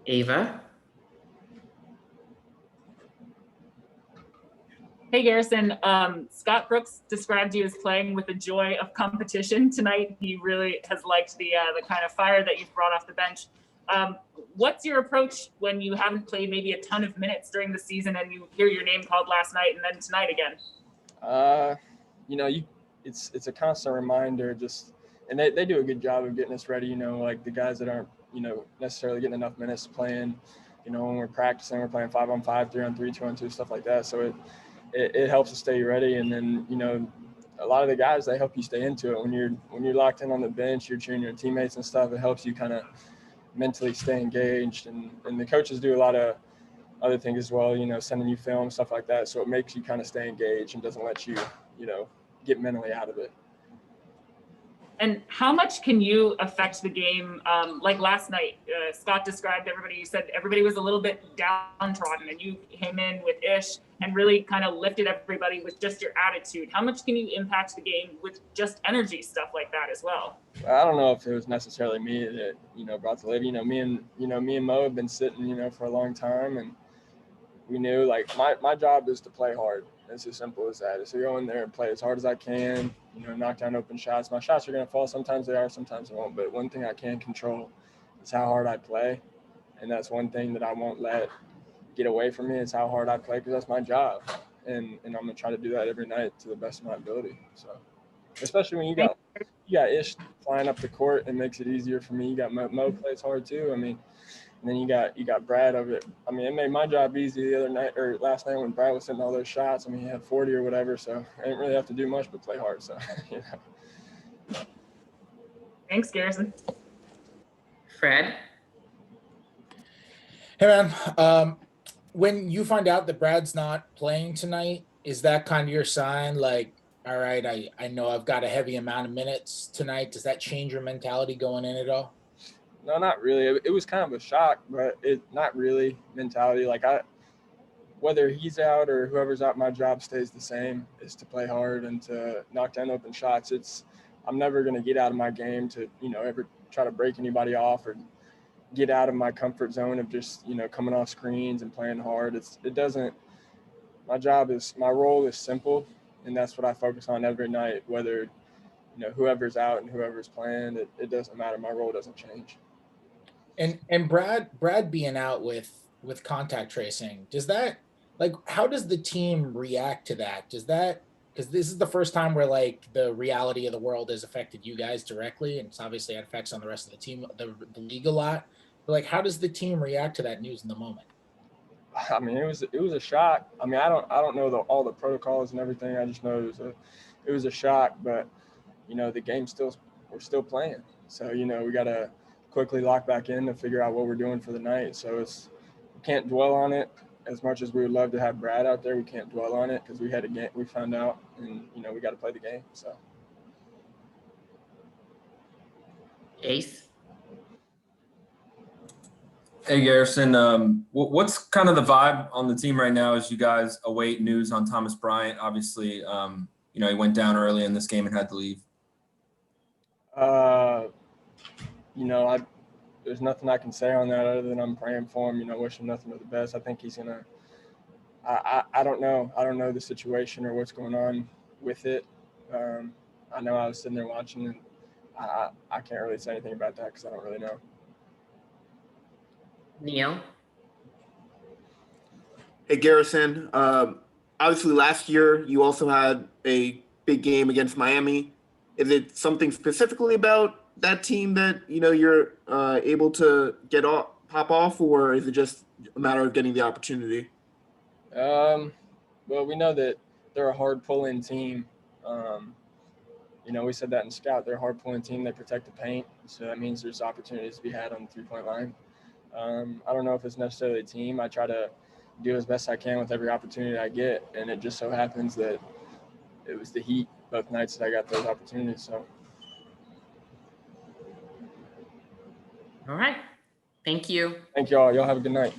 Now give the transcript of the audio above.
Ava. Hey, Garrison. Scott Brooks described you as playing with the joy of competition tonight. He really has liked the kind of fire that you've brought off the bench. What's your approach when you haven't played maybe a ton of minutes during the season and you hear your name called last night and then tonight again? It's a constant reminder. And they do a good job of getting us ready. Like the guys that aren't necessarily getting enough minutes playing. When we're practicing, we're playing 5-on-5, 3-on-3, 2-on-2, stuff like that. So it helps us stay ready. And then, a lot of the guys, they help you stay into it. When you're locked in on the bench, you're cheering your teammates and stuff, it helps you kind of mentally stay engaged. And the coaches do a lot of other things as well, sending you film, stuff like that. So it makes you kind of stay engaged and doesn't let you, get mentally out of it. And how much can you affect the game? Like last night, Scott described everybody, you said everybody was a little bit downtrodden and you came in with Ish and really kind of lifted everybody with just your attitude. How much can you impact the game with just energy, stuff like that as well? I don't know if it was necessarily me that, brought the live. Me and Mo have been sitting, for a long time, and we knew like my job is to play hard. It's as simple as that. It's to go in there and play as hard as I can, knock down open shots. My shots are going to fall. Sometimes they are, sometimes they won't. But one thing I can control is how hard I play. And that's one thing that I won't let get away from me is how hard I play, because that's my job. And I'm going to try to do that every night to the best of my ability. So, especially when you got Ish flying up the court, it makes it easier for me. You got Mo plays hard too. And then you got Brad over it. It made my job easy the other night or last night when Brad was hitting all those shots. He had 40 or whatever, so I didn't really have to do much but play hard. So, Thanks, Garrison. Fred. Hey, man. When you find out that Brad's not playing tonight, is that kind of your sign? Like, all right, I know I've got a heavy amount of minutes tonight. Does that change your mentality going in at all? No, not really. It was kind of a shock, but not really mentality. Like whether he's out or whoever's out, my job stays the same, is to play hard and to knock down open shots. I'm never going to get out of my game to, ever try to break anybody off or get out of my comfort zone of just, coming off screens and playing hard. My role is simple, and that's what I focus on every night, whether, whoever's out and whoever's playing, it doesn't matter. My role doesn't change. And Brad being out with contact tracing, does that, like, how does the team react to that? Because this is the first time where like the reality of the world has affected you guys directly, and it's obviously had effects on the rest of the team, the league a lot. But like, how does the team react to that news in the moment? It was a shock. I don't know all the protocols and everything. I just know it was a shock. But the we're still playing. So we gotta quickly lock back in to figure out what we're doing for the night. So we can't dwell on it as much as we would love to have Brad out there. We can't dwell on it because we had a game. We found out, and we got to play the game. So. Ace. Hey, Garrison. What's kind of the vibe on the team right now as you guys await news on Thomas Bryant? Obviously, he went down early in this game and had to leave. There's nothing I can say on that other than I'm praying for him, wish him nothing but the best. I think he's going to – I don't know. I don't know the situation or what's going on with it. I know I was sitting there watching, and I can't really say anything about that because I don't really know. Neil. Hey, Garrison. Obviously, last year you also had a big game against Miami. Is it something specifically about that team that you're able to pop off, or is it just a matter of getting the opportunity? Well, we know that they're a hard pull-in team. We said that in scout. They're a hard pulling team. They protect the paint, so that means there's opportunities to be had on the three-point line. I don't know if it's necessarily a team. I try to do as best I can with every opportunity I get, and it just so happens that it was the Heat both nights that I got those opportunities. So. All right. Thank you. Thank y'all. Y'all have a good night.